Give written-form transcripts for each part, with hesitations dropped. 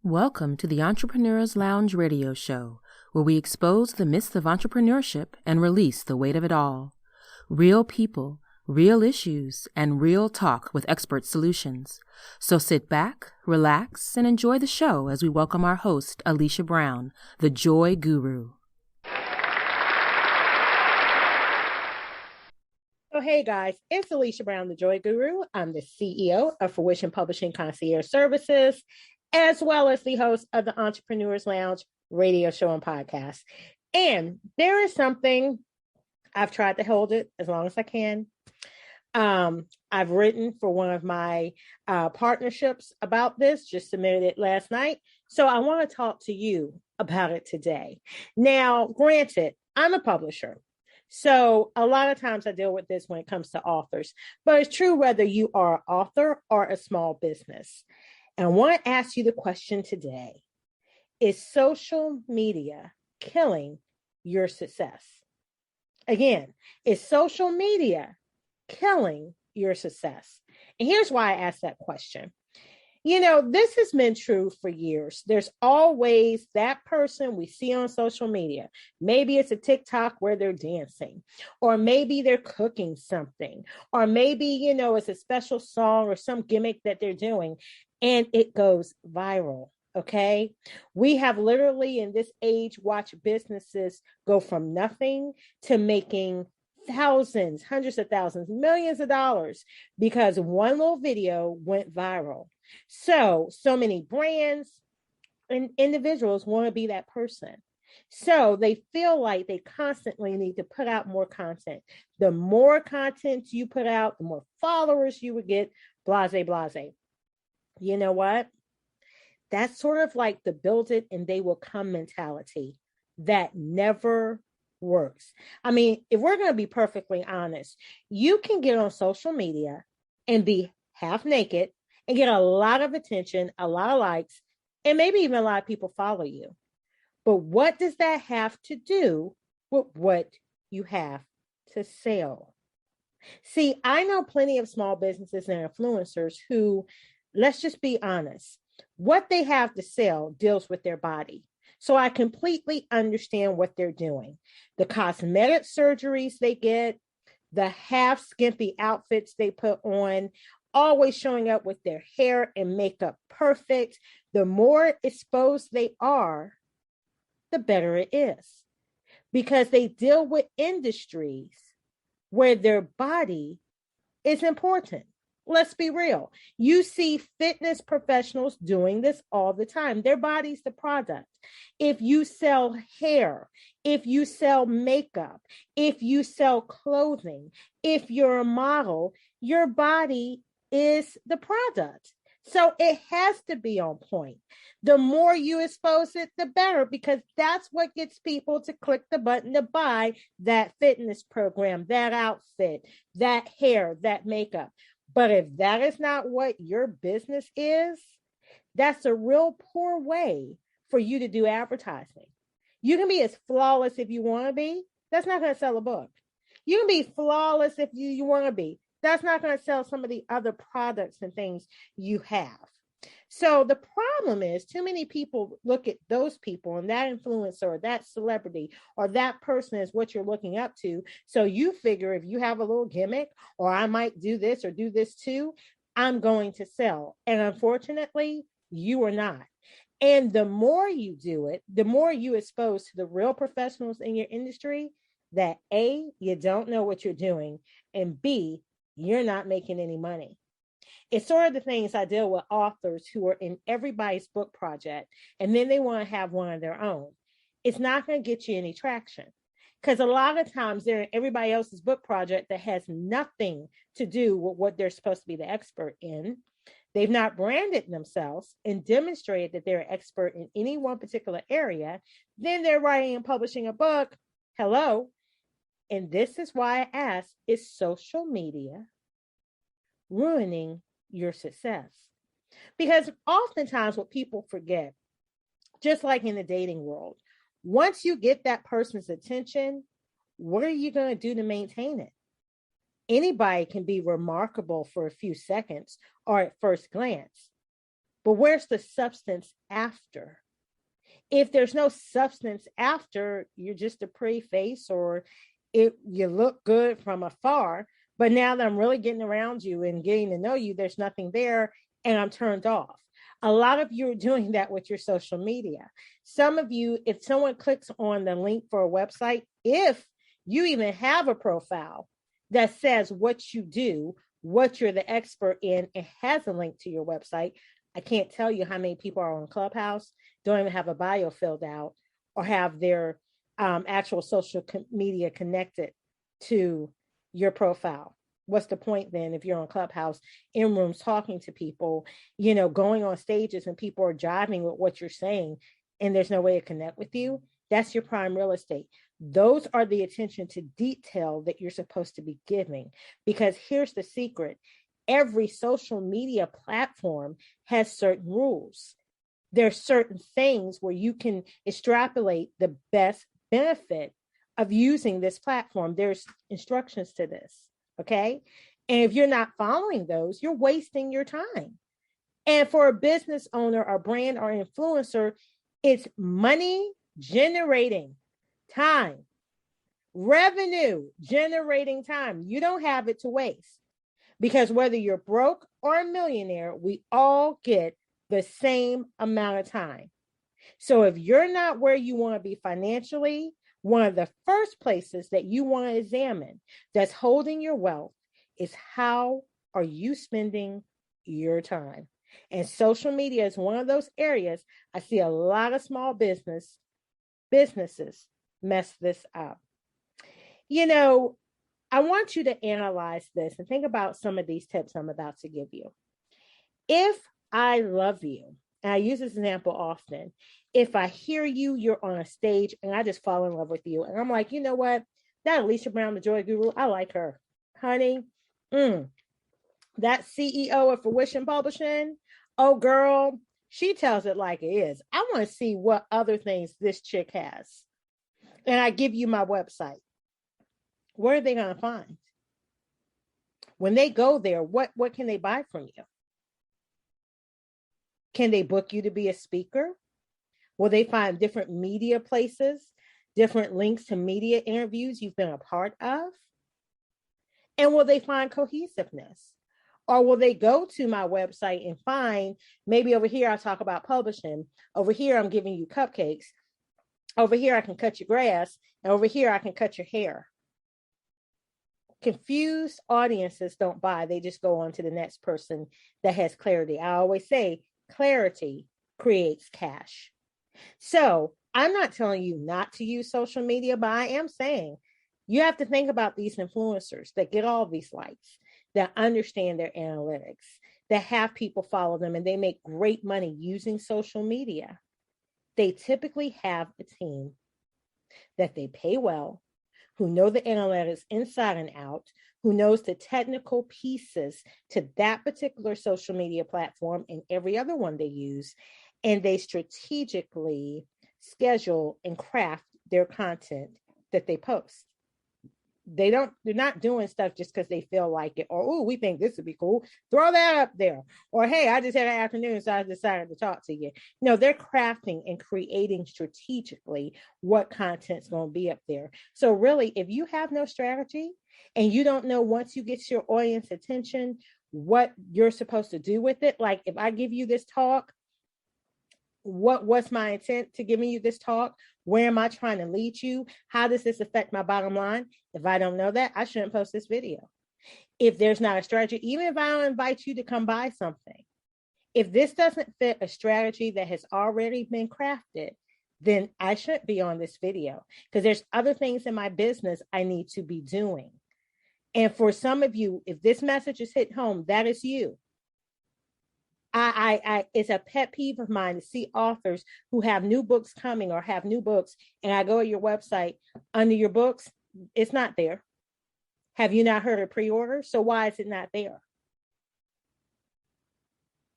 Welcome to the Entrepreneur's Lounge radio show, where we expose the myths of entrepreneurship and release the weight of it all. Real people, real issues, and real talk with expert solutions. So sit back, relax, and enjoy the show as we welcome our host, Alicia Brown, the Joy Guru. Oh, hey guys, it's Alicia Brown, the Joy Guru. I'm the CEO of Fruition Publishing Concierge Services, as well as the host of the Entrepreneur's Lounge radio show and podcast. And there is something, I've tried to hold it as long as I can. I've written for one of my partnerships about this, just submitted it last night. So I want to talk to you about it today. Now, granted, I'm a publisher. So a lot of times I deal with this when it comes to authors, but it's true whether you are an author or a small business. And I want to ask you the question today: is social media killing your success? Again, is social media killing your success? And here's why I asked that question. You know, this has been true for years. There's always that person we see on social media. Maybe it's a TikTok where they're dancing, or maybe they're cooking something, or maybe, you know, it's a special song or some gimmick that they're doing, and it goes viral. Okay. We have literally in this age watched businesses go from nothing to making thousands, hundreds of thousands, millions of dollars because one little video went viral. So many brands and individuals want to be that person. So they feel like they constantly need to put out more content. The more content you put out, the more followers you would get, blase, blase. You know what? That's sort of like the build it and they will come mentality that never works. I mean, if we're going to be perfectly honest, you can get on social media and be half naked and get a lot of attention, a lot of likes, and maybe even a lot of people follow you. But what does that have to do with what you have to sell? See, I know plenty of small businesses and influencers who, let's just be honest, what they have to sell deals with their body. So I completely understand what they're doing. The cosmetic surgeries they get, the half skimpy outfits they put on, always showing up with their hair and makeup perfect. The more exposed they are, the better it is, because they deal with industries where their body is important. Let's be real. You see fitness professionals doing this all the time. Their body's the product. If you sell hair, if you sell makeup, if you sell clothing, if you're a model, your body is the product. So it has to be on point. The more you expose it, the better, because that's what gets people to click the button to buy that fitness program, that outfit, that hair, that makeup. But if that is not what your business is, that's a real poor way for you to do advertising. You can be as flawless if you want to be. That's not going to sell a book. You can be flawless if you want to be. That's not going to sell some of the other products and things you have. So the problem is too many people look at those people and that influencer or that celebrity or that person is what you're looking up to. So you figure if you have a little gimmick, or I might do this or do this too, I'm going to sell. And unfortunately, you are not. And the more you do it, the more you expose to the real professionals in your industry that A, you don't know what you're doing, and B, you're not making any money. It's sort of the things I deal with authors who are in everybody's book project, and then they want to have one of their own. It's not going to get you any traction, because a lot of times they're in everybody else's book project that has nothing to do with what they're supposed to be the expert in. They've not branded themselves and demonstrated that they're an expert in any one particular area. Then they're writing and publishing a book. Hello. And this is why I ask, is social media ruining your success? Because oftentimes what people forget, just like in the dating world, once you get that person's attention, what are you going to do to maintain it? Anybody can be remarkable for a few seconds or at first glance, but where's the substance after? If there's no substance after, you're just a pretty face, or you look good from afar. But now that I'm really getting around you and getting to know you, there's nothing there and I'm turned off. A lot of you are doing that with your social media. Some of you, if someone clicks on the link for a website, if you even have a profile that says what you do, what you're the expert in, and has a link to your website, I can't tell you how many people are on Clubhouse, don't even have a bio filled out, or have their actual social media connected to your profile. What's the point then if you're on Clubhouse, in rooms, talking to people, going on stages and people are jiving with what you're saying and there's no way to connect with you? That's your prime real estate. Those are the attention to detail that you're supposed to be giving. Because here's the secret. Every social media platform has certain rules. There's certain things where you can extrapolate the best benefit of using this platform. There's instructions to this, okay? And if you're not following those, you're wasting your time. And for a business owner or brand or influencer, it's money generating time, revenue generating time. You don't have it to waste, because whether you're broke or a millionaire, we all get the same amount of time. So if you're not where you want to be financially, one of the first places that you want to examine that's holding your wealth is how are you spending your time? And social media is one of those areas I see a lot of small businesses mess this up. I want you to analyze this and think about some of these tips I'm about to give you. If I love you, and I use this example often, if I hear you, you're on a stage and I just fall in love with you. And I'm like, you know what? That Alicia Brown, the Joy Guru, I like her. Honey, that CEO of Fruition Publishing, oh girl, she tells it like it is. I want to see what other things this chick has. And I give you my website. What are they going to find? When they go there, what can they buy from you? Can they book you to be a speaker? Will they find different media places, different links to media interviews you've been a part of? And will they find cohesiveness? Or will they go to my website and find, maybe over here I talk about publishing, over here I'm giving you cupcakes, over here I can cut your grass, and over here I can cut your hair. Confused audiences don't buy. They just go on to the next person that has clarity. I always say clarity creates cash. So I'm not telling you not to use social media, but I am saying you have to think about these influencers that get all these likes, that understand their analytics, that have people follow them, and they make great money using social media. They typically have a team that they pay well, who know the analytics inside and out, who knows the technical pieces to that particular social media platform and every other one they use, and they strategically schedule and craft their content that they post. They're not doing stuff just because they feel like it, or, oh, we think this would be cool, throw that up there. Or, hey, I just had an afternoon, so I decided to talk to you. No, they're crafting and creating strategically what content's going to be up there. So really, if you have no strategy and you don't know once you get your audience attention, what you're supposed to do with it, like if I give you this talk, what's my intent to giving you this talk? Where am I trying to lead you? How does this affect my bottom line? If I don't know that, I shouldn't post this video. If there's not a strategy, even if I don't invite you to come buy something, if this doesn't fit a strategy that has already been crafted, then I shouldn't be on this video, because there's other things in my business I need to be doing. And for some of you, if this message is hit home, that is you. It's a pet peeve of mine to see authors who have new books coming or have new books, and I go to your website, under your books, it's not there. Have you not heard of pre-order? So why is it not there?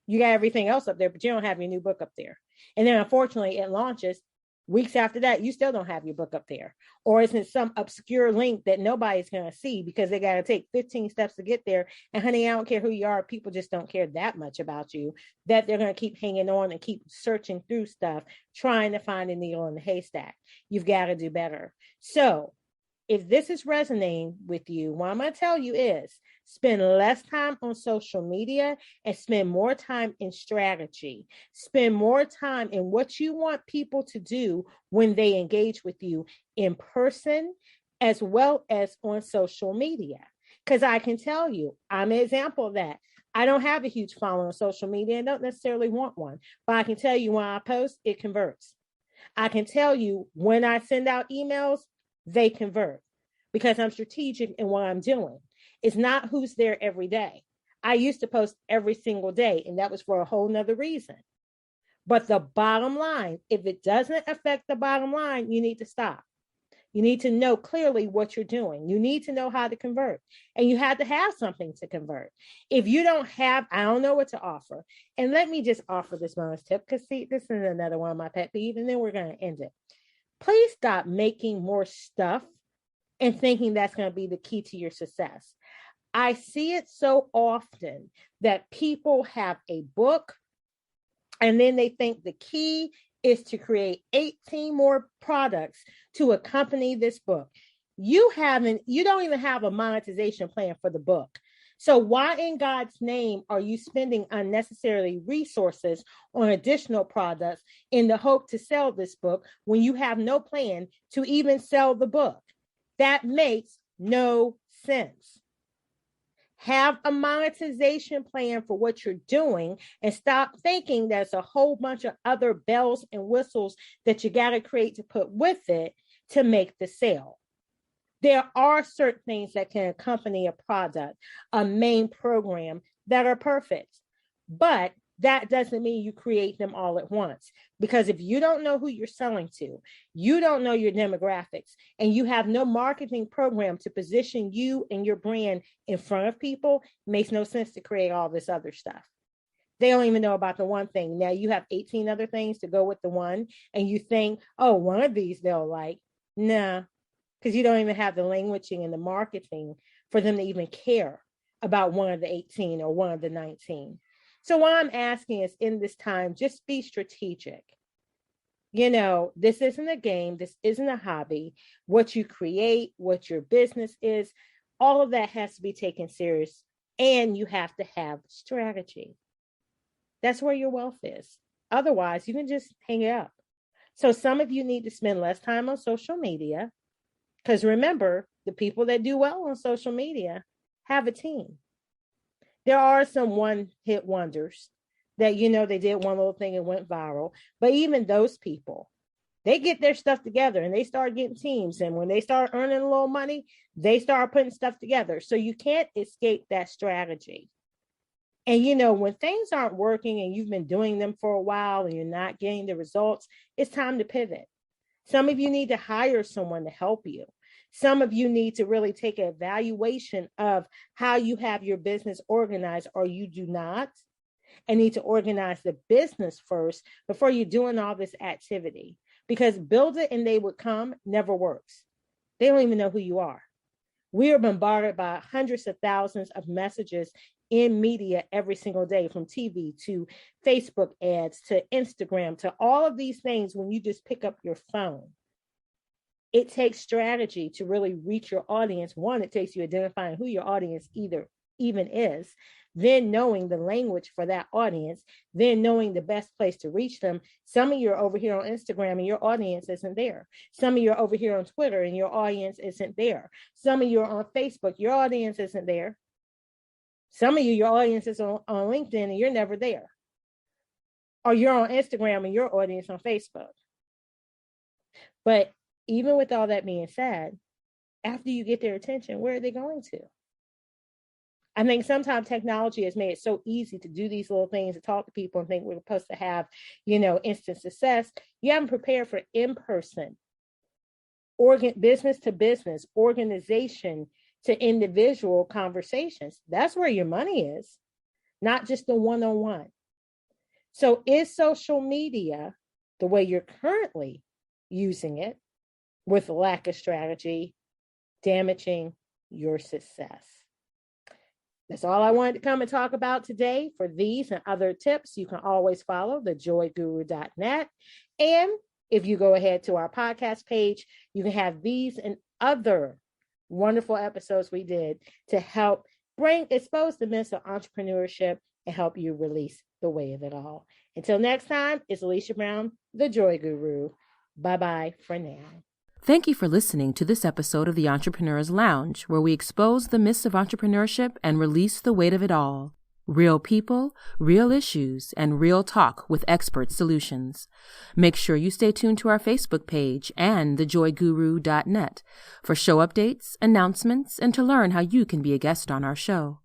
You got everything else up there, but you don't have your new book up there. And then unfortunately it launches Weeks after that, you still don't have your book up there. Or it's in some obscure link that nobody's going to see because they got to take 15 steps to get there. And honey, I don't care who you are. People just don't care that much about you that they're going to keep hanging on and keep searching through stuff, trying to find a needle in the haystack. You've got to do better. So if this is resonating with you, what I'm going to tell you is spend less time on social media and spend more time in strategy. Spend more time in what you want people to do when they engage with you in person as well as on social media. Because I can tell you, I'm an example of that. I don't have a huge following on social media and don't necessarily want one, but I can tell you when I post, it converts. I can tell you when I send out emails, they convert because I'm strategic in what I'm doing. It's not who's there every day. I used to post every single day, and that was for a whole nother reason. But the bottom line, if it doesn't affect the bottom line, you need to stop. You need to know clearly what you're doing. You need to know how to convert, and you have to have something to convert. If you don't have, I don't know what to offer. And let me just offer this bonus tip because see, this is another one of my pet peeves, and then we're going to end it. Please stop making more stuff and thinking that's going to be the key to your success. I see it so often that people have a book and then they think the key is to create 18 more products to accompany this book. You don't even have a monetization plan for the book. So why in God's name are you spending unnecessarily resources on additional products in the hope to sell this book when you have no plan to even sell the book? That makes no sense. Have a monetization plan for what you're doing and stop thinking there's a whole bunch of other bells and whistles that you got to create to put with it to make the sale. There are certain things that can accompany a product, a main program that are perfect, but that doesn't mean you create them all at once. Because if you don't know who you're selling to, you don't know your demographics, and you have no marketing program to position you and your brand in front of people, it makes no sense to create all this other stuff. They don't even know about the one thing. Now you have 18 other things to go with the one, and you think, oh, one of these they'll like. Nah, because you don't even have the languaging and the marketing for them to even care about one of the 18 or one of the 19. So what I'm asking is in this time, just be strategic. You know, this isn't a game. This isn't a hobby. What you create, what your business is, all of that has to be taken serious. And you have to have strategy. That's where your wealth is. Otherwise, you can just hang it up. So some of you need to spend less time on social media. Because remember, the people that do well on social media have a team. There are some one-hit wonders that, you know, they did one little thing and went viral. But even those people, they get their stuff together and they start getting teams. And when they start earning a little money, they start putting stuff together. So you can't escape that strategy. And, you know, when things aren't working and you've been doing them for a while and you're not getting the results, it's time to pivot. Some of you need to hire someone to help you. Some of you need to really take an evaluation of how you have your business organized, or you do not, and need to organize the business first before you're doing all this activity. Because build it and they would come never works. They don't even know who you are. We are bombarded by hundreds of thousands of messages in media every single day, from TV to Facebook ads to Instagram to all of these things. When you just pick up your phone, it takes strategy to really reach your audience. One, it takes you identifying who your audience even is, then knowing the language for that audience, then knowing the best place to reach them. Some of you are over here on Instagram and your audience isn't there. Some of you are over here on Twitter and your audience isn't there. Some of you are on Facebook, your audience isn't there. Some of you, your audience is on LinkedIn and you're never there. Or you're on Instagram and your audience on Facebook. But even with all that being said, after you get their attention, where are they going to? I think sometimes technology has made it so easy to do these little things, to talk to people and think we're supposed to have, you know, instant success. You haven't prepared for in-person, business to business, organization to individual conversations. That's where your money is, not just the one-on-one. So is social media, the way you're currently using it with lack of strategy, damaging your success. That's all I wanted to come and talk about today. For these and other tips, you can always follow thejoyguru.net. And if you go ahead to our podcast page, you can have these and other wonderful episodes we did to help expose the myths of entrepreneurship and help you release the weight of it all. Until next time, it's Alicia Brown, the Joy Guru. Bye-bye for now. Thank you for listening to this episode of the Entrepreneur's Lounge, where we expose the myths of entrepreneurship and release the weight of it all. Real people, real issues, and real talk with expert solutions. Make sure you stay tuned to our Facebook page and thejoyguru.net for show updates, announcements, and to learn how you can be a guest on our show.